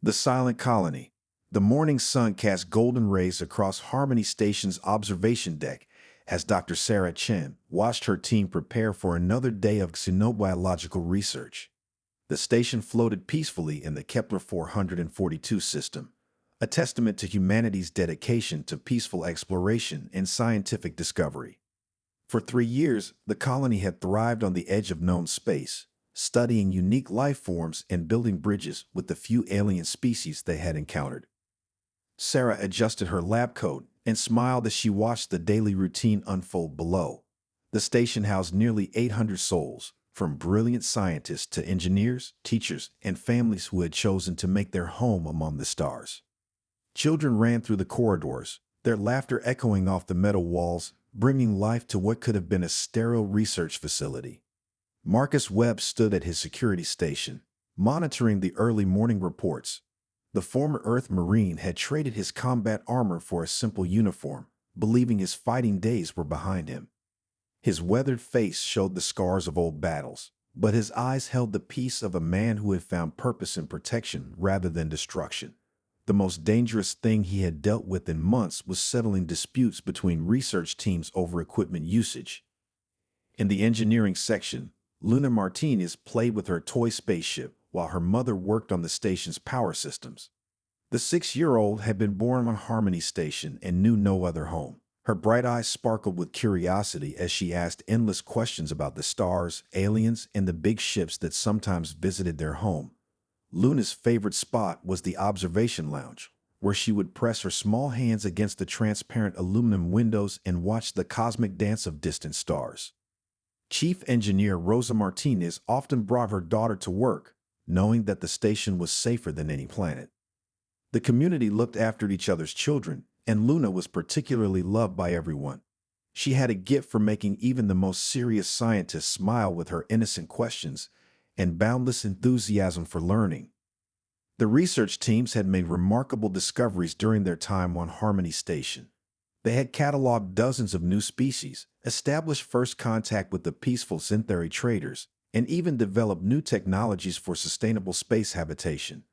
The Silent Colony. The morning sun cast golden rays across Harmony Station's observation deck as Dr. Sarah Chen watched her team prepare for another day of xenobiological research. The station floated peacefully in the Kepler 442 system, a testament to humanity's dedication to peaceful exploration and scientific discovery. For 3 years, the colony had thrived on the edge of known space, studying unique life forms and building bridges with the few alien species they had encountered. Sarah adjusted her lab coat and smiled as she watched the daily routine unfold below. The station housed nearly 800 souls, from brilliant scientists to engineers, teachers, and families who had chosen to make their home among the stars. Children ran through the corridors, their laughter echoing off the metal walls, bringing life to what could have been a sterile research facility. Marcus Webb stood at his security station, monitoring the early morning reports. The former Earth Marine had traded his combat armor for a simple uniform, believing his fighting days were behind him. His weathered face showed the scars of old battles, but his eyes held the peace of a man who had found purpose in protection rather than destruction. The most dangerous thing he had dealt with in months was settling disputes between research teams over equipment usage. In the engineering section, Luna Martinez played with her toy spaceship while her mother worked on the station's power systems. The 6-year-old had been born on Harmony Station and knew no other home. Her bright eyes sparkled with curiosity as she asked endless questions about the stars, aliens, and the big ships that sometimes visited their home. Luna's favorite spot was the observation lounge, where she would press her small hands against the transparent aluminum windows and watch the cosmic dance of distant stars. Chief Engineer Rosa Martinez often brought her daughter to work, knowing that the station was safer than any planet. The community looked after each other's children, and Luna was particularly loved by everyone. She had a gift for making even the most serious scientists smile with her innocent questions and boundless enthusiasm for learning. The research teams had made remarkable discoveries during their time on Harmony Station. They had cataloged dozens of new species, established first contact with the peaceful Syntheri traders, and even developed new technologies for sustainable space habitation.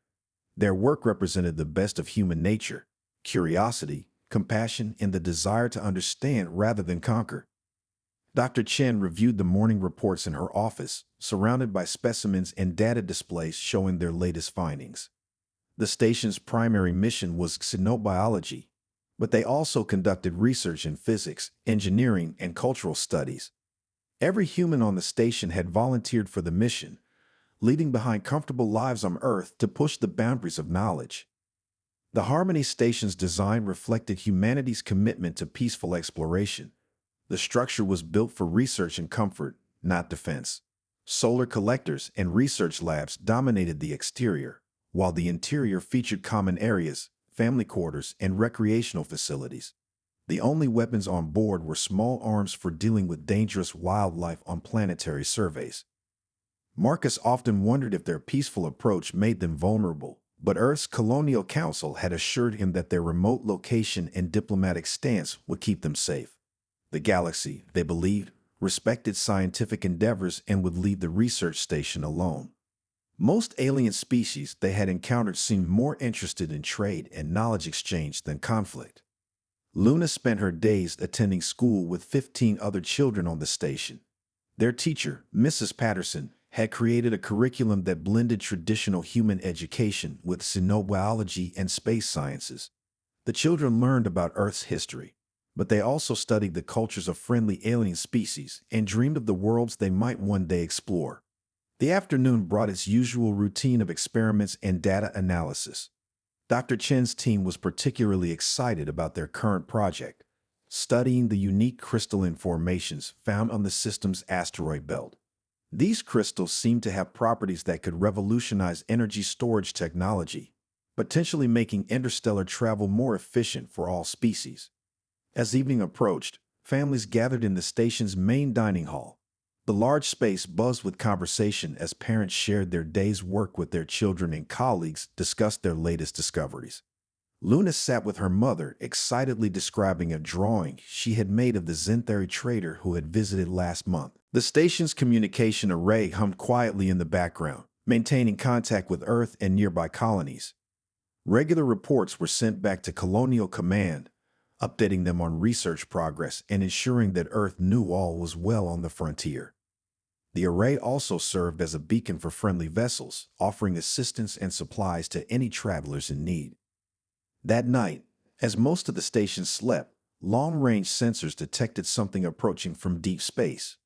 Their work represented the best of human nature: curiosity, compassion, and the desire to understand rather than conquer. Dr. Chen reviewed the morning reports in her office, surrounded by specimens and data displays showing their latest findings. The station's primary mission was xenobiology, but they also conducted research in physics, engineering, and cultural studies. Every human on the station had volunteered for the mission, leaving behind comfortable lives on Earth to push the boundaries of knowledge. The Harmony Station's design reflected humanity's commitment to peaceful exploration. The structure was built for research and comfort, not defense. Solar collectors and research labs dominated the exterior, while the interior featured common areas, family quarters, and recreational facilities. The only weapons on board were small arms for dealing with dangerous wildlife on planetary surveys. Marcus often wondered if their peaceful approach made them vulnerable, but Earth's Colonial Council had assured him that their remote location and diplomatic stance would keep them safe. The galaxy, they believed, respected scientific endeavors and would leave the research station alone. Most alien species they had encountered seemed more interested in trade and knowledge exchange than conflict. Luna spent her days attending school with 15 other children on the station. Their teacher, Mrs. Patterson, had created a curriculum that blended traditional human education with xenobiology and space sciences. The children learned about Earth's history, but they also studied the cultures of friendly alien species and dreamed of the worlds they might one day explore. The afternoon brought its usual routine of experiments and data analysis. Dr. Chen's team was particularly excited about their current project, studying the unique crystalline formations found on the system's asteroid belt. These crystals seemed to have properties that could revolutionize energy storage technology, potentially making interstellar travel more efficient for all species. As evening approached, families gathered in the station's main dining hall. The large space buzzed with conversation as parents shared their day's work with their children and colleagues discussed their latest discoveries. Luna sat with her mother, excitedly describing a drawing she had made of the Syntheri trader who had visited last month. The station's communication array hummed quietly in the background, maintaining contact with Earth and nearby colonies. Regular reports were sent back to Colonial Command, updating them on research progress and ensuring that Earth knew all was well on the frontier. The array also served as a beacon for friendly vessels, offering assistance and supplies to any travelers in need. That night, as most of the station slept, long-range sensors detected something approaching from deep space.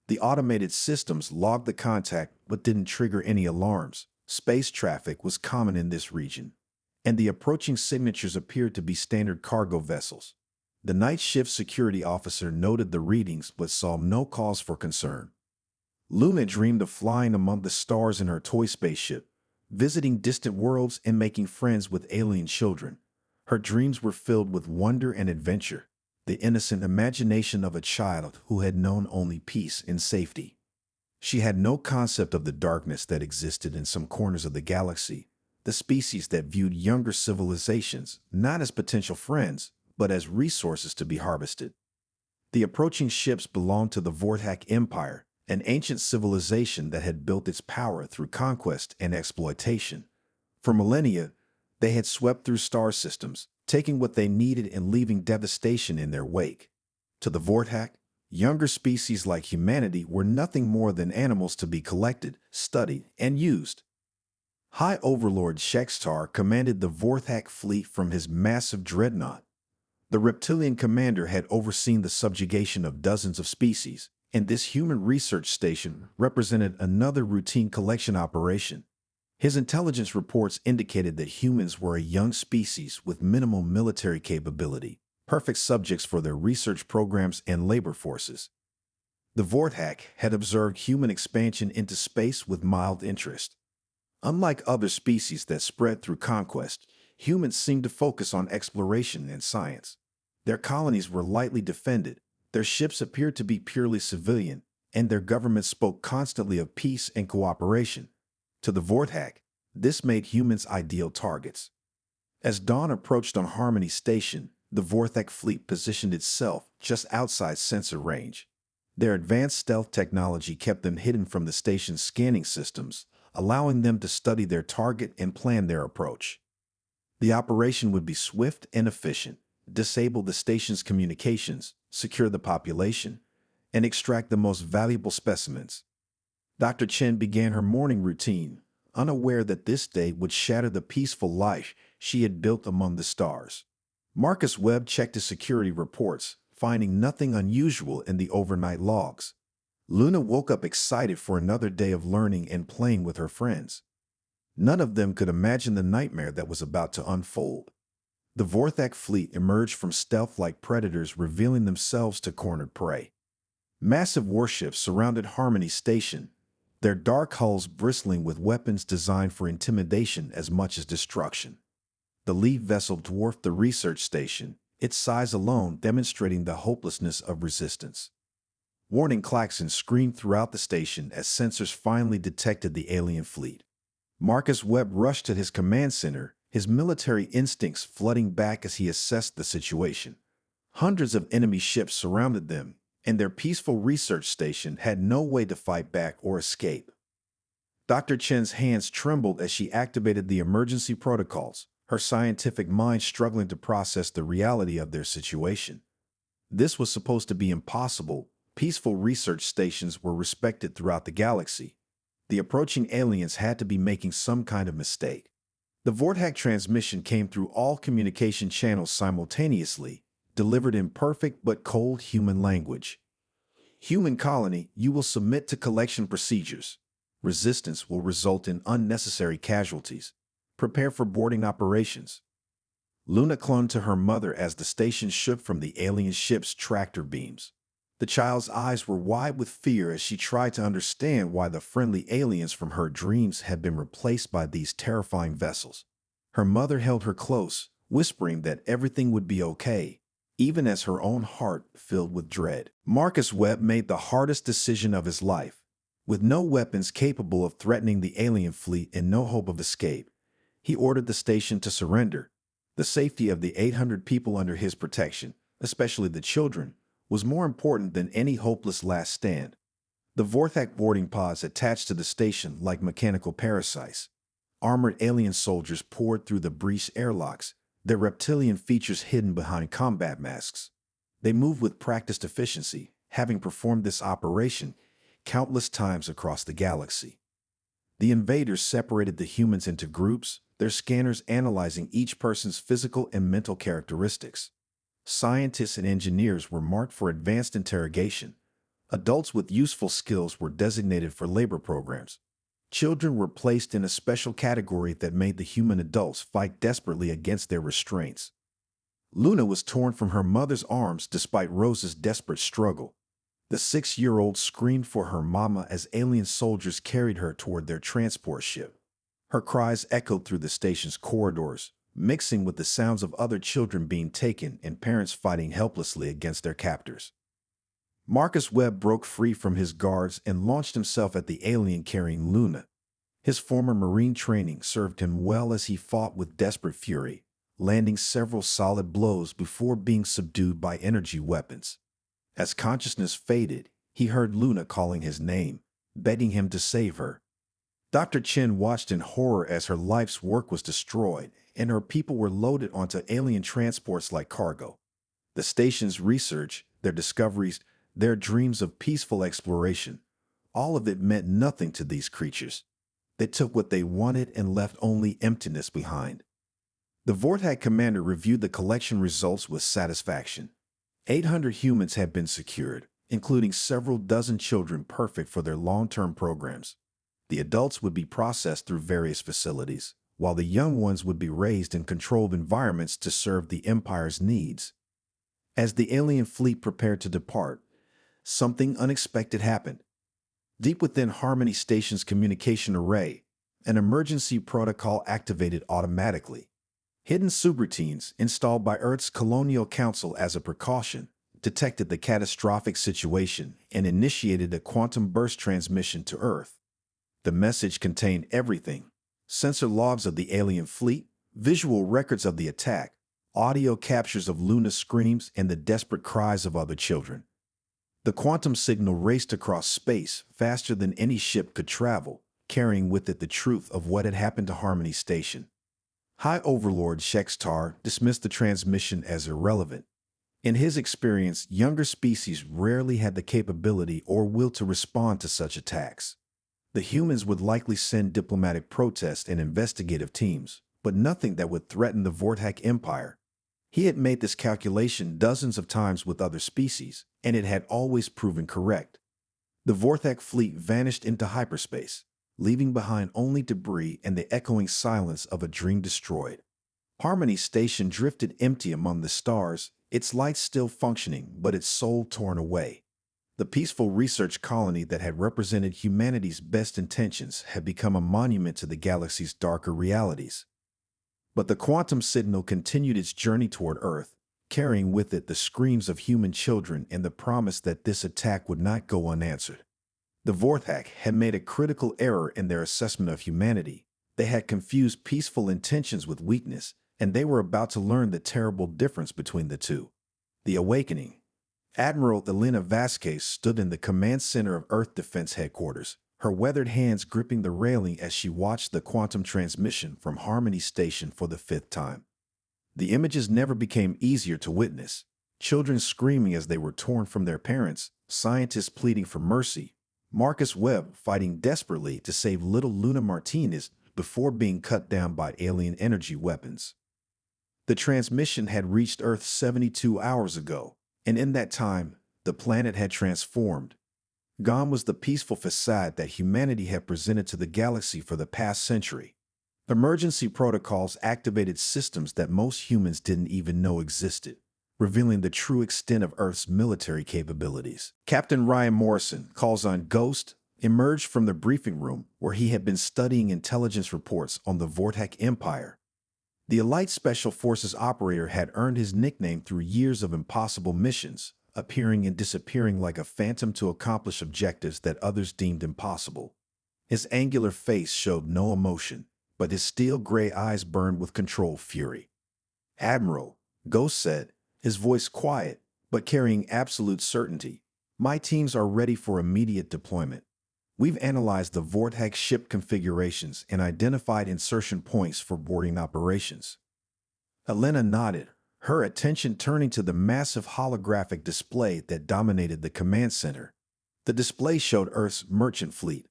The automated systems logged the contact but didn't trigger any alarms. Space traffic was common in this region, and the approaching signatures appeared to be standard cargo vessels. The night shift security officer noted the readings but saw no cause for concern. Luna dreamed of flying among the stars in her toy spaceship, visiting distant worlds and making friends with alien children. Her dreams were filled with wonder and adventure, the innocent imagination of a child who had known only peace and safety. She had no concept of the darkness that existed in some corners of the galaxy, the species that viewed younger civilizations not as potential friends, but as resources to be harvested. The approaching ships belonged to the Vorthak Empire, an ancient civilization that had built its power through conquest and exploitation. For millennia, they had swept through star systems, taking what they needed and leaving devastation in their wake. To the Vorthak, younger species like humanity were nothing more than animals to be collected, studied, and used. High Overlord Shextar commanded the Vorthak fleet from his massive dreadnought. The reptilian commander had overseen the subjugation of dozens of species, and this human research station represented another routine collection operation. His intelligence reports indicated that humans were a young species with minimal military capability, perfect subjects for their research programs and labor forces. The Vorthak had observed human expansion into space with mild interest. Unlike other species that spread through conquest, humans seemed to focus on exploration and science. Their colonies were lightly defended, their ships appeared to be purely civilian, and their government spoke constantly of peace and cooperation. To the Vorthak, this made humans ideal targets. As dawn approached on Harmony Station, the Vorthak fleet positioned itself just outside sensor range. Their advanced stealth technology kept them hidden from the station's scanning systems, allowing them to study their target and plan their approach. The operation would be swift and efficient, disable the station's communications, secure the population, and extract the most valuable specimens. Dr. Chen began her morning routine, unaware that this day would shatter the peaceful life she had built among the stars. Marcus Webb checked his security reports, finding nothing unusual in the overnight logs. Luna woke up excited for another day of learning and playing with her friends. None of them could imagine the nightmare that was about to unfold. The Vorthak fleet emerged from stealth like predators, revealing themselves to cornered prey. Massive warships surrounded Harmony Station, their dark hulls bristling with weapons designed for intimidation as much as destruction. The lead vessel dwarfed the research station, its size alone demonstrating the hopelessness of resistance. Warning klaxons screamed throughout the station as sensors finally detected the alien fleet. Marcus Webb rushed to his command center, his military instincts flooding back as he assessed the situation. Hundreds of enemy ships surrounded them, and their peaceful research station had no way to fight back or escape. Dr. Chen's hands trembled as she activated the emergency protocols, her scientific mind struggling to process the reality of their situation. This was supposed to be impossible. Peaceful research stations were respected throughout the galaxy. The approaching aliens had to be making some kind of mistake. The Vorthak transmission came through all communication channels simultaneously, delivered in perfect but cold human language. Human colony, you will submit to collection procedures. Resistance will result in unnecessary casualties. Prepare for boarding operations. Luna clung to her mother as the station shook from the alien ship's tractor beams. The child's eyes were wide with fear as she tried to understand why the friendly aliens from her dreams had been replaced by these terrifying vessels. Her mother held her close, whispering that everything would be okay, even as her own heart filled with dread. Marcus Webb made the hardest decision of his life. With no weapons capable of threatening the alien fleet and no hope of escape, he ordered the station to surrender. The safety of the 800 people under his protection, especially the children, was more important than any hopeless last stand. The Vorthak boarding pods attached to the station like mechanical parasites. Armored alien soldiers poured through the breach airlocks, their reptilian features hidden behind combat masks. They moved with practiced efficiency, having performed this operation countless times across the galaxy. The invaders separated the humans into groups, their scanners analyzing each person's physical and mental characteristics. Scientists and engineers were marked for advanced interrogation. Adults with useful skills were designated for labor programs. Children were placed in a special category that made the human adults fight desperately against their restraints. Luna was torn from her mother's arms despite Rose's desperate struggle. The 6-year-old screamed for her mama as alien soldiers carried her toward their transport ship. Her cries echoed through the station's corridors, mixing with the sounds of other children being taken and parents fighting helplessly against their captors. Marcus Webb broke free from his guards and launched himself at the alien carrying Luna. His former Marine training served him well as he fought with desperate fury, landing several solid blows before being subdued by energy weapons. As consciousness faded, he heard Luna calling his name, begging him to save her. Dr. Chen watched in horror as her life's work was destroyed and her people were loaded onto alien transports like cargo. The station's research, their discoveries, their dreams of peaceful exploration, all of it meant nothing to these creatures. They took what they wanted and left only emptiness behind. The Vortak commander reviewed the collection results with satisfaction. 800 humans had been secured, including several dozen children perfect for their long-term programs. The adults would be processed through various facilities, while the young ones would be raised in controlled environments to serve the Empire's needs. As the alien fleet prepared to depart, something unexpected happened. Deep within Harmony Station's communication array, an emergency protocol activated automatically. Hidden subroutines, installed by Earth's Colonial Council as a precaution, detected the catastrophic situation and initiated a quantum burst transmission to Earth. The message contained everything: sensor logs of the alien fleet, visual records of the attack, audio captures of Luna's screams, and the desperate cries of other children. The quantum signal raced across space faster than any ship could travel, carrying with it the truth of what had happened to Harmony Station. High Overlord Shextar dismissed the transmission as irrelevant. In his experience, younger species rarely had the capability or will to respond to such attacks. The humans would likely send diplomatic protest and investigative teams, but nothing that would threaten the Vortak Empire. He had made this calculation dozens of times with other species, and it had always proven correct. The Vortak fleet vanished into hyperspace, leaving behind only debris and the echoing silence of a dream destroyed. Harmony Station drifted empty among the stars, its lights still functioning, but its soul torn away. The peaceful research colony that had represented humanity's best intentions had become a monument to the galaxy's darker realities. But the quantum signal continued its journey toward Earth, carrying with it the screams of human children and the promise that this attack would not go unanswered. The Vortak had made a critical error in their assessment of humanity. They had confused peaceful intentions with weakness, and they were about to learn the terrible difference between the two. The Awakening. Admiral Elena Vasquez stood in the command center of Earth Defense Headquarters, her weathered hands gripping the railing as she watched the quantum transmission from Harmony Station for the 5th time. The images never became easier to witness. Children screaming as they were torn from their parents, scientists pleading for mercy, Marcus Webb fighting desperately to save little Luna Martinez before being cut down by alien energy weapons. The transmission had reached Earth 72 hours ago, and in that time, the planet had transformed. Gone was the peaceful facade that humanity had presented to the galaxy for the past century. Emergency protocols activated systems that most humans didn't even know existed, revealing the true extent of Earth's military capabilities. Captain Ryan Morrison, calls on Ghost, emerged from the briefing room where he had been studying intelligence reports on the Vortak Empire. The Elite Special Forces operator had earned his nickname through years of impossible missions, appearing and disappearing like a phantom to accomplish objectives that others deemed impossible. His angular face showed no emotion, but his steel gray eyes burned with controlled fury. "Admiral," Ghost said, his voice quiet, but carrying absolute certainty, "my teams are ready for immediate deployment. We've analyzed the Vortex ship configurations and identified insertion points for boarding operations. Elena nodded, her attention turning to the massive holographic display that dominated the command center. The display showed Earth's merchant fleet,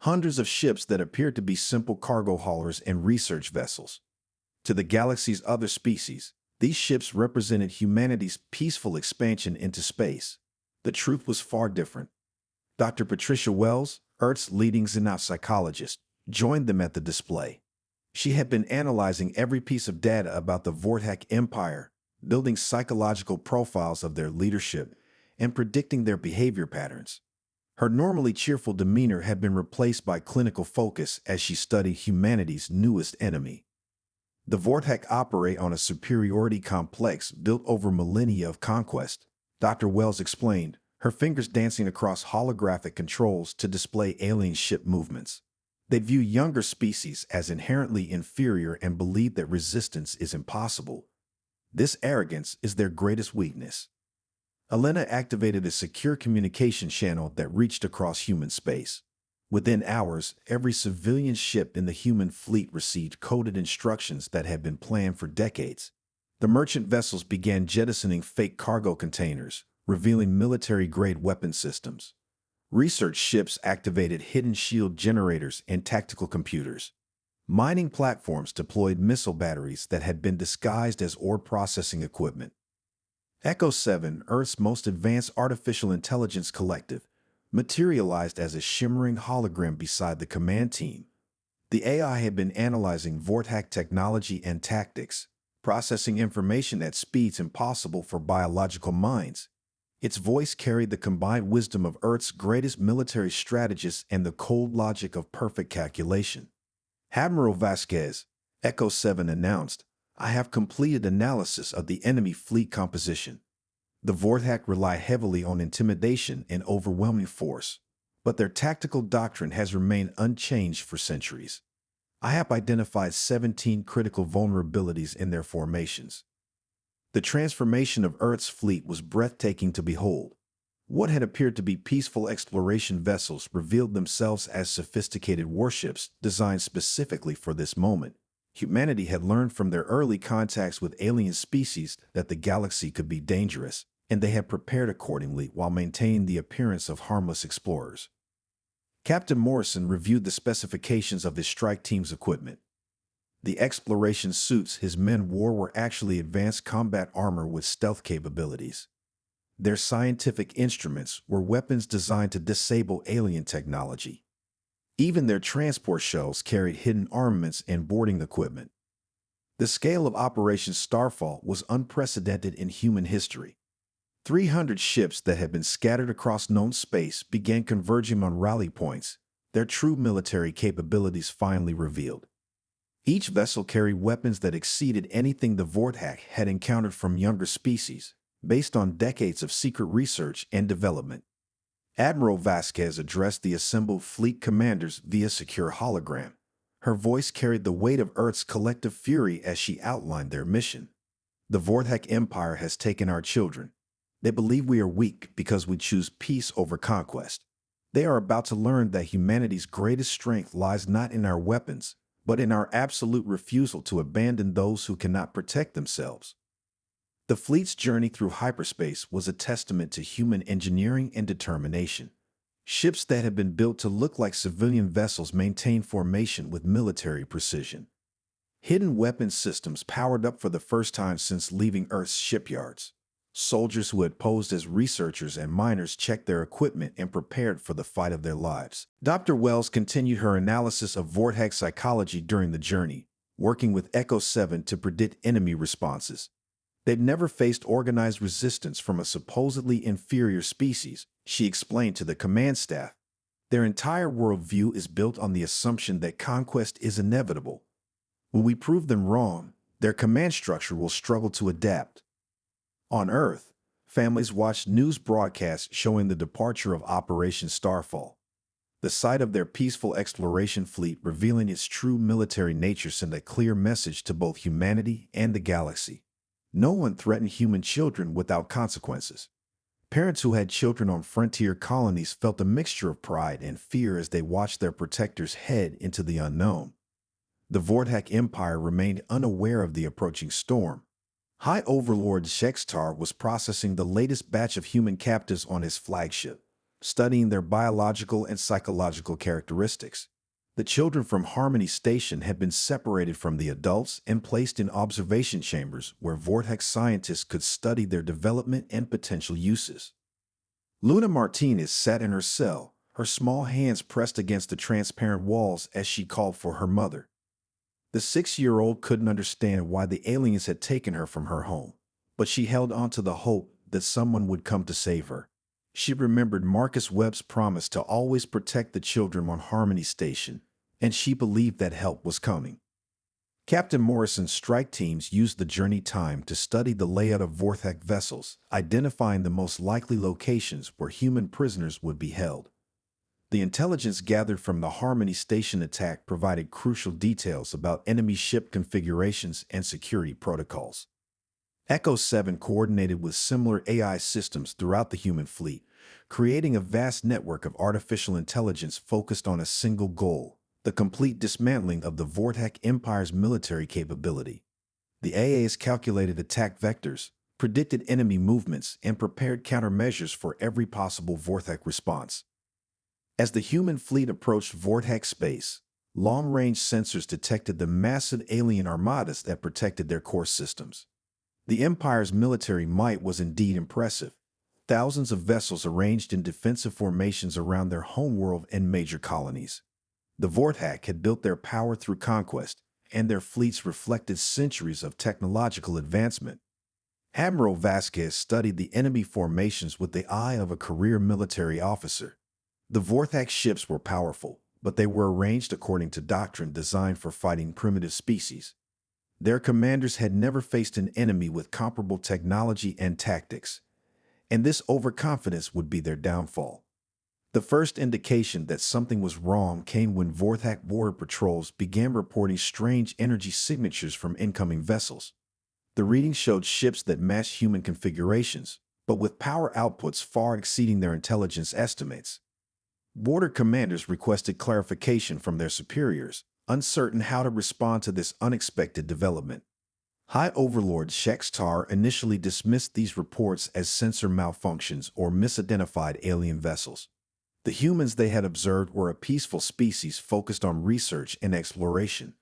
hundreds of ships that appeared to be simple cargo haulers and research vessels. To the galaxy's other species, these ships represented humanity's peaceful expansion into space. The truth was far different. Dr. Patricia Wells, Earth's leading xenopsychologist, joined them at the display. She had been analyzing every piece of data about the Vortex Empire, building psychological profiles of their leadership, and predicting their behavior patterns. Her normally cheerful demeanor had been replaced by clinical focus as she studied humanity's newest enemy. The Vortex operate on a superiority complex built over millennia of conquest, Dr. Wells explained, her fingers dancing across holographic controls to display alien ship movements. They view younger species as inherently inferior and believe that resistance is impossible. This arrogance is their greatest weakness. Elena activated a secure communication channel that reached across human space. Within hours, every civilian ship in the human fleet received coded instructions that had been planned for decades. The merchant vessels began jettisoning fake cargo containers, revealing military-grade weapon systems. Research ships activated hidden shield generators and tactical computers. Mining platforms deployed missile batteries that had been disguised as ore processing equipment. Echo 7, Earth's most advanced artificial intelligence collective, materialized as a shimmering hologram beside the command team. The AI had been analyzing Vortex technology and tactics, processing information at speeds impossible for biological minds. Its voice carried the combined wisdom of Earth's greatest military strategists and the cold logic of perfect calculation. Admiral Vasquez, Echo 7 announced, "I have completed analysis of the enemy fleet composition. The Vortex rely heavily on intimidation and overwhelming force, but their tactical doctrine has remained unchanged for centuries. I have identified 17 critical vulnerabilities in their formations." The transformation of Earth's fleet was breathtaking to behold. What had appeared to be peaceful exploration vessels revealed themselves as sophisticated warships designed specifically for this moment. Humanity had learned from their early contacts with alien species that the galaxy could be dangerous, and they had prepared accordingly while maintaining the appearance of harmless explorers. Captain Morrison reviewed the specifications of his strike team's equipment. The exploration suits his men wore were actually advanced combat armor with stealth capabilities. Their scientific instruments were weapons designed to disable alien technology. Even their transport shells carried hidden armaments and boarding equipment. The scale of Operation Starfall was unprecedented in human history. 300 ships that had been scattered across known space began converging on rally points, their true military capabilities finally revealed. Each vessel carried weapons that exceeded anything the Vortex had encountered from younger species, based on decades of secret research and development. Admiral Vasquez addressed the assembled fleet commanders via secure hologram. Her voice carried the weight of Earth's collective fury as she outlined their mission. "The Vortex Empire has taken our children. They believe we are weak because we choose peace over conquest. They are about to learn that humanity's greatest strength lies not in our weapons, but in our absolute refusal to abandon those who cannot protect themselves." The fleet's journey through hyperspace was a testament to human engineering and determination. Ships that had been built to look like civilian vessels maintained formation with military precision. Hidden weapons systems powered up for the first time since leaving Earth's shipyards. Soldiers who had posed as researchers and miners checked their equipment and prepared for the fight of their lives. Dr. Wells continued her analysis of Vortex psychology during the journey, working with Echo 7 to predict enemy responses. They'd never faced organized resistance from a supposedly inferior species, she explained to the command staff. Their entire worldview is built on the assumption that conquest is inevitable. When we prove them wrong, their command structure will struggle to adapt. On Earth, families watched news broadcasts showing the departure of Operation Starfall. The sight of their peaceful exploration fleet revealing its true military nature sent a clear message to both humanity and the galaxy. No one threatened human children without consequences. Parents who had children on frontier colonies felt a mixture of pride and fear as they watched their protectors head into the unknown. The Vortak Empire remained unaware of the approaching storm. High Overlord Shextar was processing the latest batch of human captives on his flagship, studying their biological and psychological characteristics. The children from Harmony Station had been separated from the adults and placed in observation chambers where Vortex scientists could study their development and potential uses. Luna Martinez sat in her cell, her small hands pressed against the transparent walls as she called for her mother. The 6-year-old couldn't understand why the aliens had taken her from her home, but she held on to the hope that someone would come to save her. She remembered Marcus Webb's promise to always protect the children on Harmony Station, and she believed that help was coming. Captain Morrison's strike teams used the journey time to study the layout of Vorthak vessels, identifying the most likely locations where human prisoners would be held. The intelligence gathered from the Harmony Station attack provided crucial details about enemy ship configurations and security protocols. Echo 7 coordinated with similar AI systems throughout the human fleet, creating a vast network of artificial intelligence focused on a single goal: the complete dismantling of the Vortak Empire's military capability. The AA's calculated attack vectors, predicted enemy movements, and prepared countermeasures for every possible Vortak response. As the human fleet approached Vortak space, long-range sensors detected the massive alien armadas that protected their core systems. The Empire's military might was indeed impressive. Thousands of vessels arranged in defensive formations around their homeworld and major colonies. The Vortak had built their power through conquest, and their fleets reflected centuries of technological advancement. Admiral Vasquez studied the enemy formations with the eye of a career military officer. The Vorthak ships were powerful, but they were arranged according to doctrine designed for fighting primitive species. Their commanders had never faced an enemy with comparable technology and tactics, and this overconfidence would be their downfall. The first indication that something was wrong came when Vorthak border patrols began reporting strange energy signatures from incoming vessels. The readings showed ships that matched human configurations, but with power outputs far exceeding their intelligence estimates. Border commanders requested clarification from their superiors, uncertain how to respond to this unexpected development. High Overlord Shextar initially dismissed these reports as sensor malfunctions or misidentified alien vessels. The humans they had observed were a peaceful species focused on research and exploration.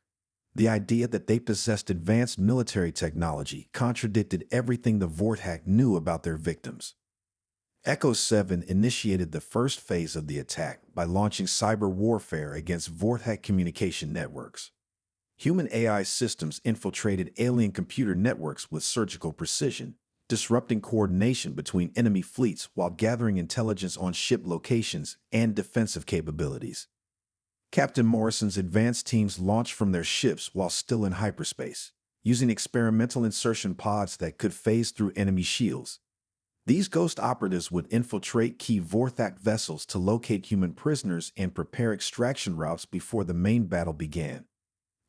The idea that they possessed advanced military technology contradicted everything the Vorthak knew about their victims. Echo 7 initiated the first phase of the attack by launching cyber warfare against Vorthak communication networks. Human AI systems infiltrated alien computer networks with surgical precision, disrupting coordination between enemy fleets while gathering intelligence on ship locations and defensive capabilities. Captain Morrison's advanced teams launched from their ships while still in hyperspace, using experimental insertion pods that could phase through enemy shields. These ghost operatives would infiltrate key Vorthak vessels to locate human prisoners and prepare extraction routes before the main battle began.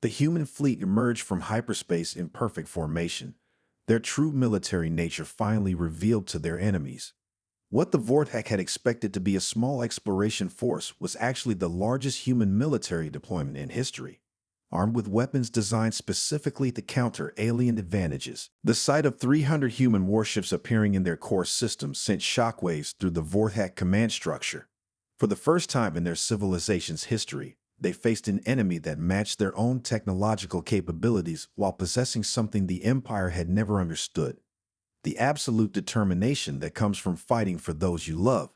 The human fleet emerged from hyperspace in perfect formation, their true military nature finally revealed to their enemies. What the Vorthak had expected to be a small exploration force was actually the largest human military deployment in history. Armed with weapons designed specifically to counter alien advantages, the sight of 300 human warships appearing in their core systems sent shockwaves through the Vorthak command structure. For the first time in their civilization's history, they faced an enemy that matched their own technological capabilities while possessing something the Empire had never understood: the absolute determination that comes from fighting for those you love.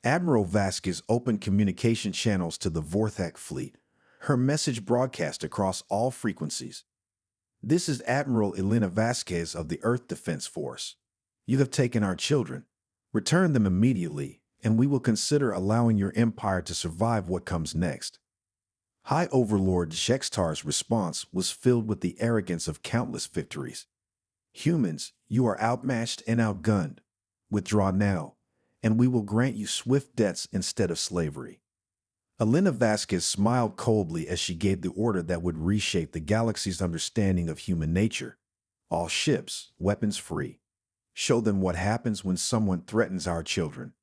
Admiral Vasquez opened communication channels to the Vorthak fleet, her message broadcast across all frequencies. "This is Admiral Elena Vasquez of the Earth Defense Force. You have taken our children. Return them immediately, and we will consider allowing your empire to survive what comes next." High Overlord Shextar's response was filled with the arrogance of countless victories. "Humans, you are outmatched and outgunned. Withdraw now, and we will grant you swift deaths instead of slavery." Elena Vasquez smiled coldly as she gave the order that would reshape the galaxy's understanding of human nature: all ships, weapons free. Show them what happens when someone threatens our children.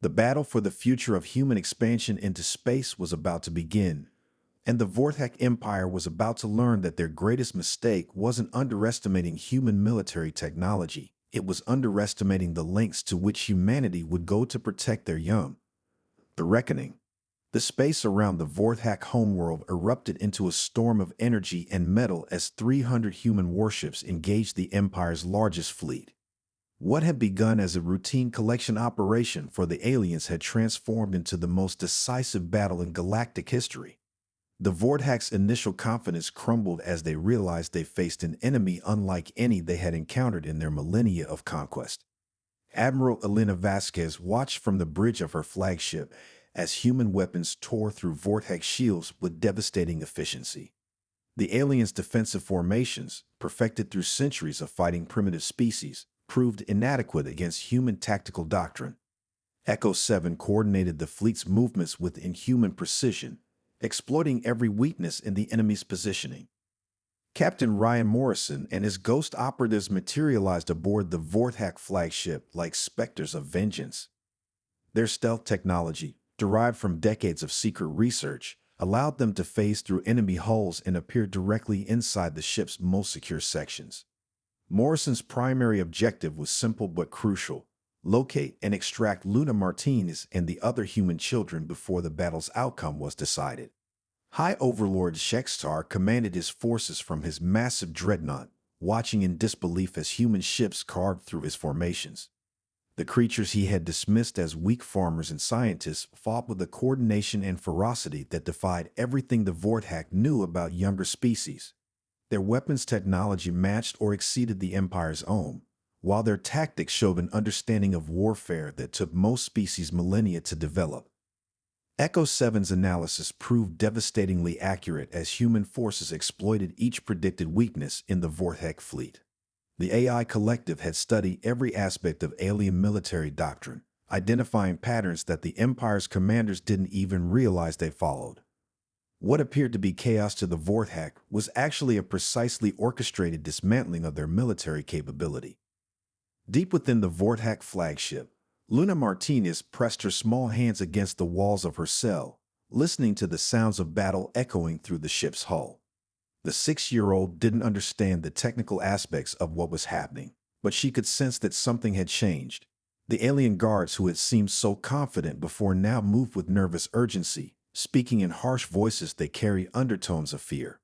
The battle for the future of human expansion into space was about to begin, and the Vorthak Empire was about to learn that their greatest mistake wasn't underestimating human military technology. It was underestimating the lengths to which humanity would go to protect their young. The reckoning. The space around the Vorthak homeworld erupted into a storm of energy and metal as 300 human warships engaged the Empire's largest fleet. What had begun as a routine collection operation for the aliens had transformed into the most decisive battle in galactic history. The Vorthak's initial confidence crumbled as they realized they faced an enemy unlike any they had encountered in their millennia of conquest. Admiral Elena Vasquez watched from the bridge of her flagship as human weapons tore through Vorthak shields with devastating efficiency. The aliens' defensive formations, perfected through centuries of fighting primitive species, proved inadequate against human tactical doctrine. Echo 7 coordinated the fleet's movements with inhuman precision, exploiting every weakness in the enemy's positioning. Captain Ryan Morrison and his ghost operatives materialized aboard the Vorthak flagship like specters of vengeance. Their stealth technology, derived from decades of secret research, allowed them to phase through enemy hulls and appear directly inside the ship's most secure sections. Morrison's primary objective was simple but crucial: locate and extract Luna Martinez and the other human children before the battle's outcome was decided. High Overlord Shekstar commanded his forces from his massive dreadnought, watching in disbelief as human ships carved through his formations. The creatures he had dismissed as weak farmers and scientists fought with a coordination and ferocity that defied everything the Vorthak knew about younger species. Their weapons technology matched or exceeded the Empire's own, while their tactics showed an understanding of warfare that took most species millennia to develop. Echo 7's analysis proved devastatingly accurate as human forces exploited each predicted weakness in the Vorthak fleet. The AI collective had studied every aspect of alien military doctrine, identifying patterns that the Empire's commanders didn't even realize they followed. What appeared to be chaos to the Vorthak was actually a precisely orchestrated dismantling of their military capability. Deep within the Vorthak flagship, Luna Martinez pressed her small hands against the walls of her cell, listening to the sounds of battle echoing through the ship's hull. The 6-year-old didn't understand the technical aspects of what was happening, but she could sense that something had changed. The alien guards who had seemed so confident before now moved with nervous urgency, speaking in harsh voices that carried undertones of fear.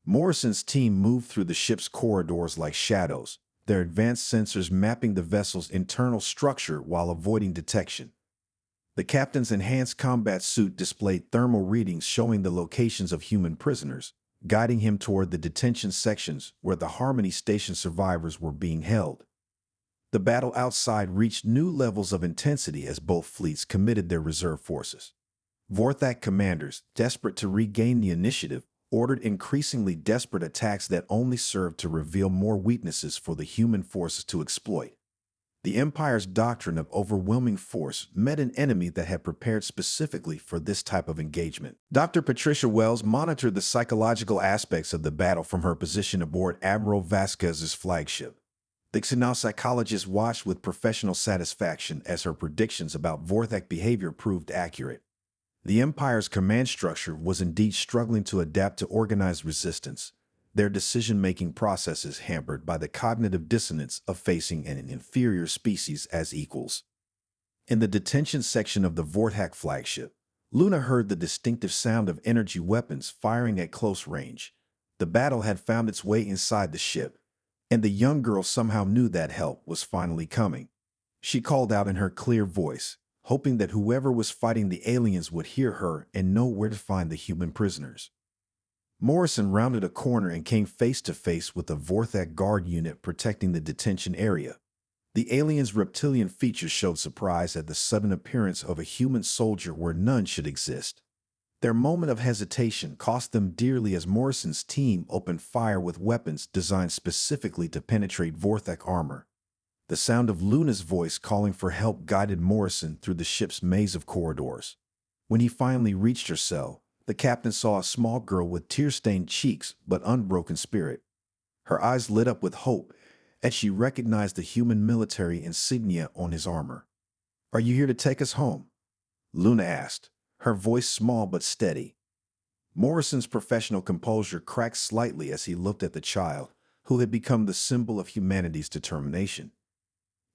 Morrison's team moved through the ship's corridors like shadows, their advanced sensors mapping the vessel's internal structure while avoiding detection. The captain's enhanced combat suit displayed thermal readings showing the locations of human prisoners, guiding him toward the detention sections where the Harmony Station survivors were being held. The battle outside reached new levels of intensity as both fleets committed their reserve forces. Vorthak commanders, desperate to regain the initiative, ordered increasingly desperate attacks that only served to reveal more weaknesses for the human forces to exploit. The Empire's doctrine of overwhelming force met an enemy that had prepared specifically for this type of engagement. Dr. Patricia Wells monitored the psychological aspects of the battle from her position aboard Admiral Vasquez's flagship. The xenopsychologist watched with professional satisfaction as her predictions about Vorthak behavior proved accurate. The Empire's command structure was indeed struggling to adapt to organized resistance, their decision-making processes hampered by the cognitive dissonance of facing an inferior species as equals. In the detention section of the Vorthak flagship, Luna heard the distinctive sound of energy weapons firing at close range. The battle had found its way inside the ship, and the young girl somehow knew that help was finally coming. She called out in her clear voice, hoping that whoever was fighting the aliens would hear her and know where to find the human prisoners. Morrison rounded a corner and came face to face with a Vorthak guard unit protecting the detention area. The aliens' reptilian features showed surprise at the sudden appearance of a human soldier where none should exist. Their moment of hesitation cost them dearly as Morrison's team opened fire with weapons designed specifically to penetrate Vorthak armor. The sound of Luna's voice calling for help guided Morrison through the ship's maze of corridors. When he finally reached her cell, the captain saw a small girl with tear-stained cheeks but unbroken spirit. Her eyes lit up with hope and she recognized the human military insignia on his armor. "Are you here to take us home?" Luna asked, her voice small but steady. Morrison's professional composure cracked slightly as he looked at the child, who had become the symbol of humanity's determination.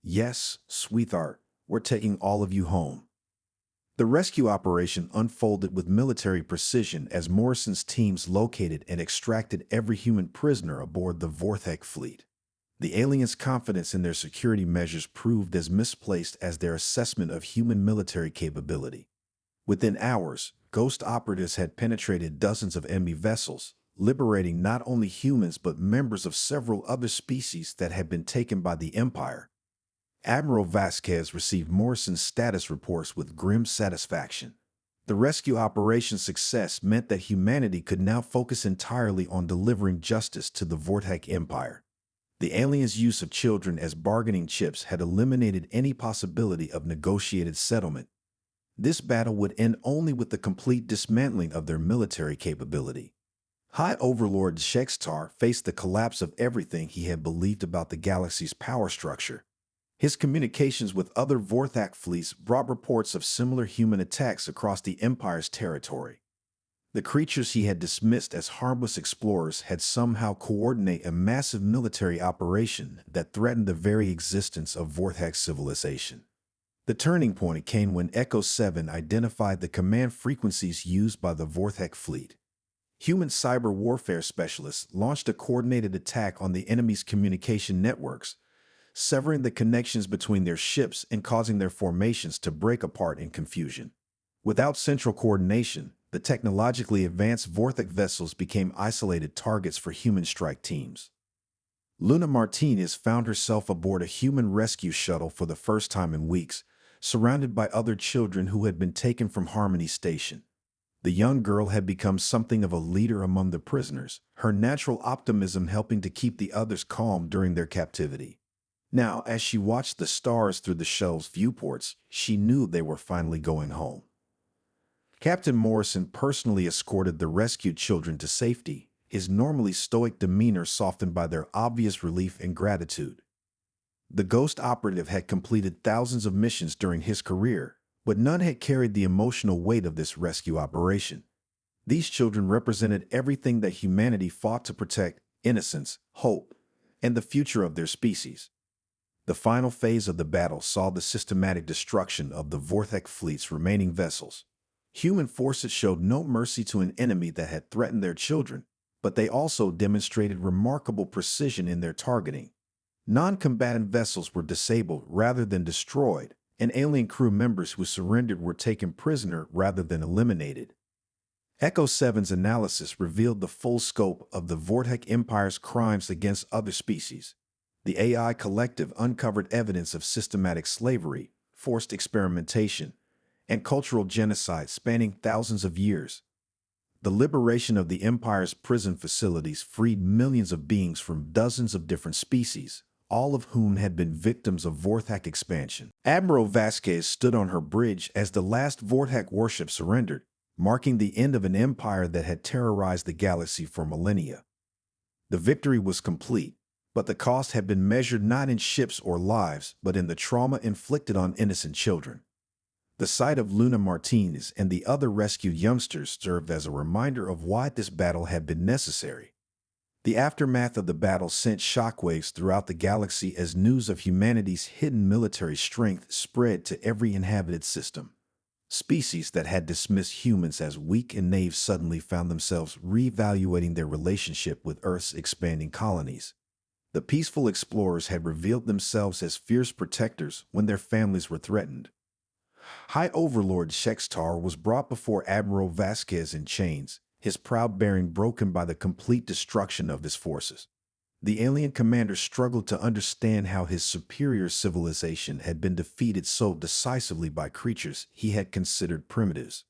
"Yes, sweetheart, we're taking all of you home." The rescue operation unfolded with military precision as Morrison's teams located and extracted every human prisoner aboard the Vorthek fleet. The aliens' confidence in their security measures proved as misplaced as their assessment of human military capability. Within hours, ghost operatives had penetrated dozens of enemy vessels, liberating not only humans but members of several other species that had been taken by the Empire. Admiral Vasquez received Morrison's status reports with grim satisfaction. The rescue operation's success meant that humanity could now focus entirely on delivering justice to the Vorthek Empire. The aliens' use of children as bargaining chips had eliminated any possibility of negotiated settlement. This battle would end only with the complete dismantling of their military capability. High Overlord Shextar faced the collapse of everything he had believed about the galaxy's power structure. His communications with other Vorthak fleets brought reports of similar human attacks across the Empire's territory. The creatures he had dismissed as harmless explorers had somehow coordinated a massive military operation that threatened the very existence of Vorthak civilization. The turning point came when Echo 7 identified the command frequencies used by the Vorthek fleet. Human cyber warfare specialists launched a coordinated attack on the enemy's communication networks, severing the connections between their ships and causing their formations to break apart in confusion. Without central coordination, the technologically advanced Vorthek vessels became isolated targets for human strike teams. Luna Martinez found herself aboard a human rescue shuttle for the first time in weeks, surrounded by other children who had been taken from Harmony Station. The young girl had become something of a leader among the prisoners, her natural optimism helping to keep the others calm during their captivity. Now, as she watched the stars through the shuttle's viewports, she knew they were finally going home. Captain Morrison personally escorted the rescued children to safety, his normally stoic demeanor softened by their obvious relief and gratitude. The ghost operative had completed thousands of missions during his career, but none had carried the emotional weight of this rescue operation. These children represented everything that humanity fought to protect: innocence, hope, and the future of their species. The final phase of the battle saw the systematic destruction of the Vorthek fleet's remaining vessels. Human forces showed no mercy to an enemy that had threatened their children, but they also demonstrated remarkable precision in their targeting. Non-combatant vessels were disabled rather than destroyed, and alien crew members who surrendered were taken prisoner rather than eliminated. Echo 7's analysis revealed the full scope of the Vorthek Empire's crimes against other species. The AI collective uncovered evidence of systematic slavery, forced experimentation, and cultural genocide spanning thousands of years. The liberation of the Empire's prison facilities freed millions of beings from dozens of different species, all of whom had been victims of Vorthak expansion. Admiral Vasquez stood on her bridge as the last Vorthak warship surrendered, marking the end of an empire that had terrorized the galaxy for millennia. The victory was complete, but the cost had been measured not in ships or lives, but in the trauma inflicted on innocent children. The sight of Luna Martinez and the other rescued youngsters served as a reminder of why this battle had been necessary. The aftermath of the battle sent shockwaves throughout the galaxy as news of humanity's hidden military strength spread to every inhabited system. Species that had dismissed humans as weak and naive suddenly found themselves reevaluating their relationship with Earth's expanding colonies. The peaceful explorers had revealed themselves as fierce protectors when their families were threatened. High Overlord Shextar was brought before Admiral Vasquez in chains, his proud bearing broken by the complete destruction of his forces. The alien commander struggled to understand how his superior civilization had been defeated so decisively by creatures he had considered primitives.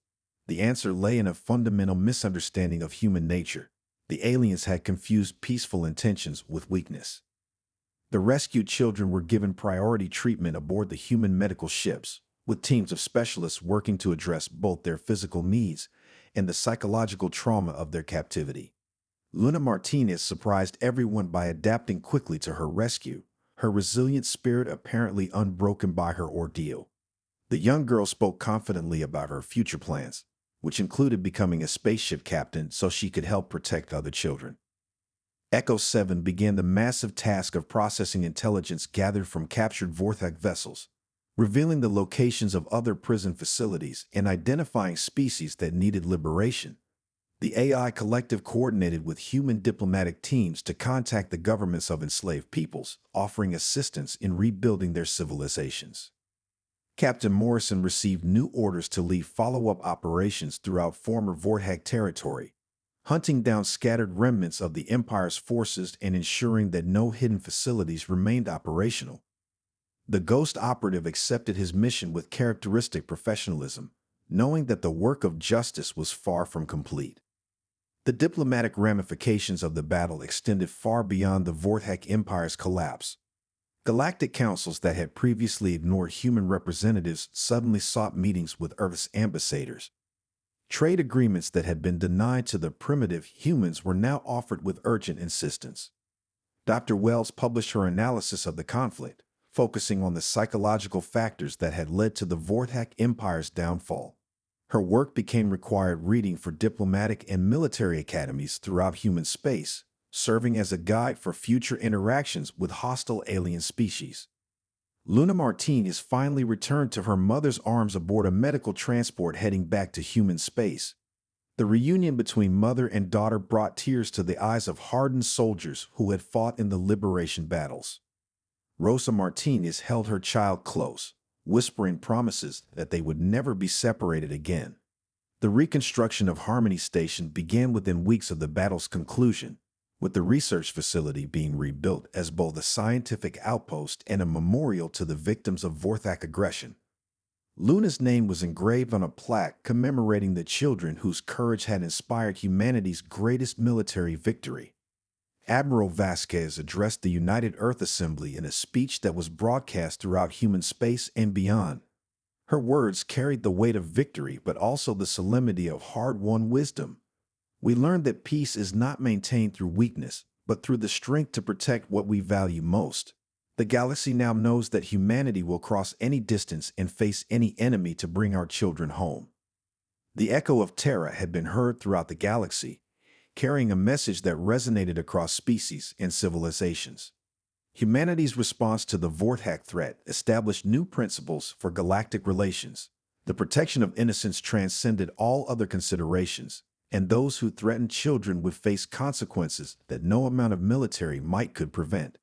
The answer lay in a fundamental misunderstanding of human nature. The aliens had confused peaceful intentions with weakness. The rescued children were given priority treatment aboard the human medical ships, with teams of specialists working to address both their physical needs and the psychological trauma of their captivity. Luna Martinez surprised everyone by adapting quickly to her rescue, her resilient spirit apparently unbroken by her ordeal. The young girl spoke confidently about her future plans, which included becoming a spaceship captain so she could help protect other children. Echo 7 began the massive task of processing intelligence gathered from captured Vorthak vessels, revealing the locations of other prison facilities and identifying species that needed liberation. The AI collective coordinated with human diplomatic teams to contact the governments of enslaved peoples, offering assistance in rebuilding their civilizations. Captain Morrison received new orders to lead follow-up operations throughout former Vorthak territory, hunting down scattered remnants of the Empire's forces and ensuring that no hidden facilities remained operational. The Ghost operative accepted his mission with characteristic professionalism, knowing that the work of justice was far from complete. The diplomatic ramifications of the battle extended far beyond the Vorthak Empire's collapse. Galactic councils that had previously ignored human representatives suddenly sought meetings with Earth's ambassadors. Trade agreements that had been denied to the primitive humans were now offered with urgent insistence. Dr. Wells published her analysis of the conflict, focusing on the psychological factors that had led to the Vorthak Empire's downfall. Her work became required reading for diplomatic and military academies throughout human space, serving as a guide for future interactions with hostile alien species. Luna Martinez finally returned to her mother's arms aboard a medical transport heading back to human space. The reunion between mother and daughter brought tears to the eyes of hardened soldiers who had fought in the liberation battles. Rosa Martinez held her child close, whispering promises that they would never be separated again. The reconstruction of Harmony Station began within weeks of the battle's conclusion, with the research facility being rebuilt as both a scientific outpost and a memorial to the victims of Vorthak aggression. Luna's name was engraved on a plaque commemorating the children whose courage had inspired humanity's greatest military victory. Admiral Vasquez addressed the United Earth Assembly in a speech that was broadcast throughout human space and beyond. Her words carried the weight of victory, but also the solemnity of hard-won wisdom. We learned that peace is not maintained through weakness, but through the strength to protect what we value most. The galaxy now knows that humanity will cross any distance and face any enemy to bring our children home. The echo of Terra had been heard throughout the galaxy, carrying a message that resonated across species and civilizations. Humanity's response to the Vorthak threat established new principles for galactic relations. The protection of innocence transcended all other considerations, and those who threatened children would face consequences that no amount of military might could prevent.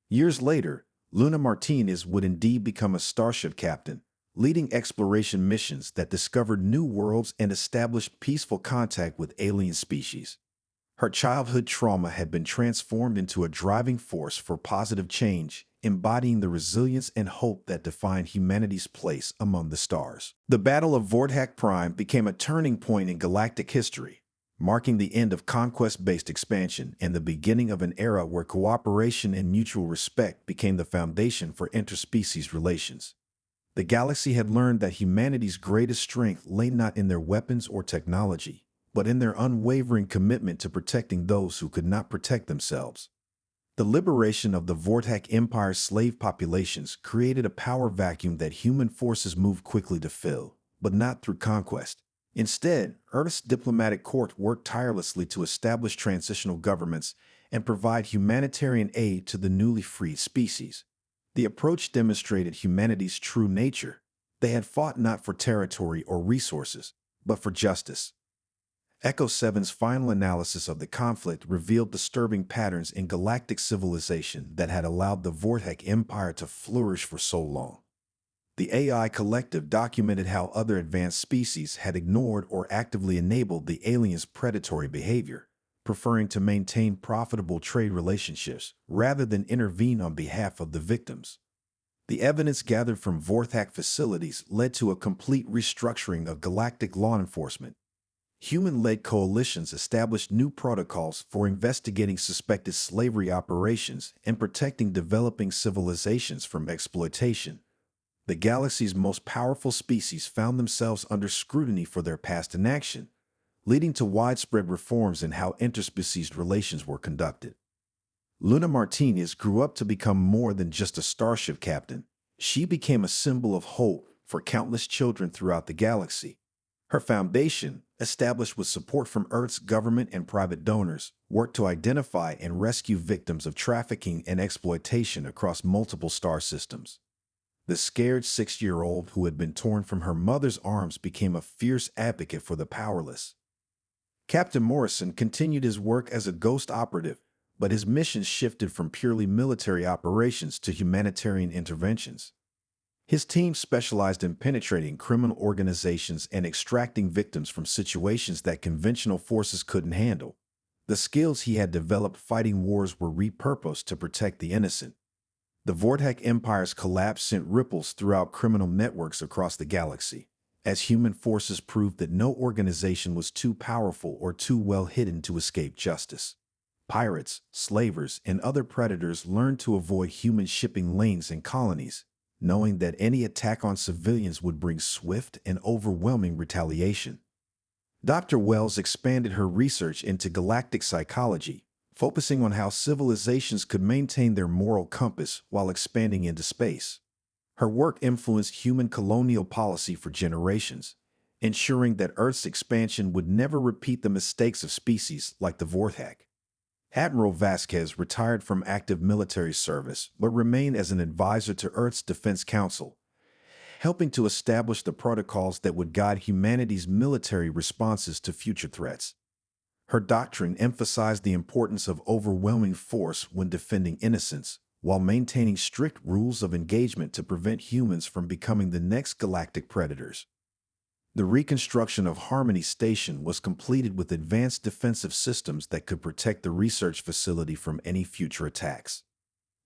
Years later, Luna Martinez would indeed become a starship captain, leading exploration missions that discovered new worlds and established peaceful contact with alien species. Her childhood trauma had been transformed into a driving force for positive change, embodying the resilience and hope that defined humanity's place among the stars. The Battle of Vorthak Prime became a turning point in galactic history, marking the end of conquest-based expansion and the beginning of an era where cooperation and mutual respect became the foundation for interspecies relations. The galaxy had learned that humanity's greatest strength lay not in their weapons or technology, but in their unwavering commitment to protecting those who could not protect themselves. The liberation of the Vorthak Empire's slave populations created a power vacuum that human forces moved quickly to fill, but not through conquest. Instead, Earth's diplomatic court worked tirelessly to establish transitional governments and provide humanitarian aid to the newly freed species. The approach demonstrated humanity's true nature. They had fought not for territory or resources, but for justice. Echo 7's final analysis of the conflict revealed disturbing patterns in galactic civilization that had allowed the Vorthak Empire to flourish for so long. The AI collective documented how other advanced species had ignored or actively enabled the aliens' predatory behavior, preferring to maintain profitable trade relationships rather than intervene on behalf of the victims. The evidence gathered from Vorthak facilities led to a complete restructuring of galactic law enforcement. Human-led coalitions established new protocols for investigating suspected slavery operations and protecting developing civilizations from exploitation. The galaxy's most powerful species found themselves under scrutiny for their past inaction, leading to widespread reforms in how interspecies relations were conducted. Luna Martinez grew up to become more than just a starship captain. She became a symbol of hope for countless children throughout the galaxy. Her foundation, established with support from Earth's government and private donors, worked to identify and rescue victims of trafficking and exploitation across multiple star systems. The scared 6-year-old who had been torn from her mother's arms became a fierce advocate for the powerless. Captain Morrison continued his work as a ghost operative, but his mission shifted from purely military operations to humanitarian interventions. His team specialized in penetrating criminal organizations and extracting victims from situations that conventional forces couldn't handle. The skills he had developed fighting wars were repurposed to protect the innocent. The Vortex Empire's collapse sent ripples throughout criminal networks across the galaxy, as human forces proved that no organization was too powerful or too well hidden to escape justice. Pirates, slavers, and other predators learned to avoid human shipping lanes and colonies, knowing that any attack on civilians would bring swift and overwhelming retaliation. Dr. Wells expanded her research into galactic psychology, focusing on how civilizations could maintain their moral compass while expanding into space. Her work influenced human colonial policy for generations, ensuring that Earth's expansion would never repeat the mistakes of species like the Vortex. Admiral Vasquez retired from active military service but remained as an advisor to Earth's Defense Council, helping to establish the protocols that would guide humanity's military responses to future threats. Her doctrine emphasized the importance of overwhelming force when defending innocents, while maintaining strict rules of engagement to prevent humans from becoming the next galactic predators. The reconstruction of Harmony Station was completed with advanced defensive systems that could protect the research facility from any future attacks.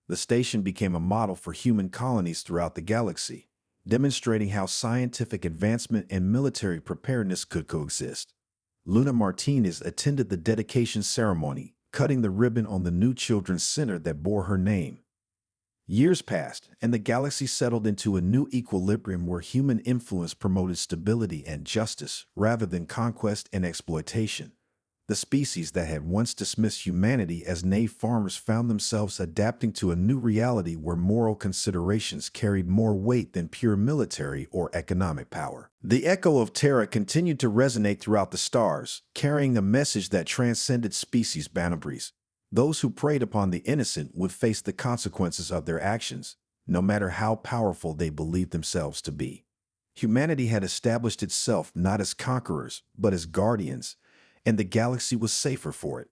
The station became a model for human colonies throughout the galaxy, demonstrating how scientific advancement and military preparedness could coexist. Luna Martinez attended the dedication ceremony, cutting the ribbon on the new children's center that bore her name. Years passed, and the galaxy settled into a new equilibrium where human influence promoted stability and justice rather than conquest and exploitation. The species that had once dismissed humanity as knave farmers found themselves adapting to a new reality where moral considerations carried more weight than pure military or economic power. The echo of Terra continued to resonate throughout the stars, carrying a message that transcended species boundaries. Those who preyed upon the innocent would face the consequences of their actions, no matter how powerful they believed themselves to be. Humanity had established itself not as conquerors, but as guardians, and the galaxy was safer for it.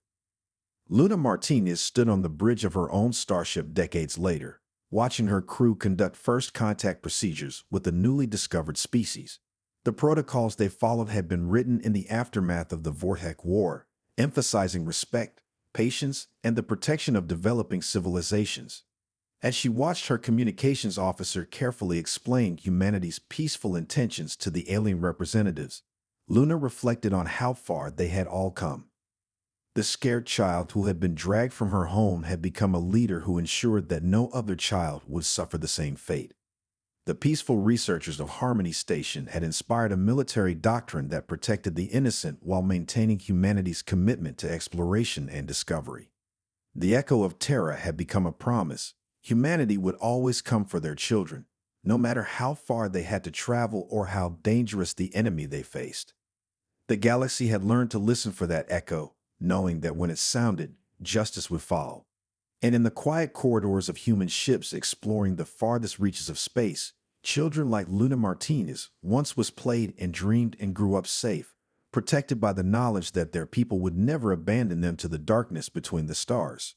Luna Martinez stood on the bridge of her own starship decades later, watching her crew conduct first contact procedures with a newly discovered species. The protocols they followed had been written in the aftermath of the Vortex War, emphasizing respect, patience, and the protection of developing civilizations. As she watched her communications officer carefully explain humanity's peaceful intentions to the alien representatives, Luna reflected on how far they had all come. The scared child who had been dragged from her home had become a leader who ensured that no other child would suffer the same fate. The peaceful researchers of Harmony Station had inspired a military doctrine that protected the innocent while maintaining humanity's commitment to exploration and discovery. The echo of Terra had become a promise. Humanity would always come for their children, no matter how far they had to travel or how dangerous the enemy they faced. The galaxy had learned to listen for that echo, knowing that when it sounded, justice would follow. And in the quiet corridors of human ships exploring the farthest reaches of space, children like Luna Martinez once was played and dreamed and grew up safe, protected by the knowledge that their people would never abandon them to the darkness between the stars.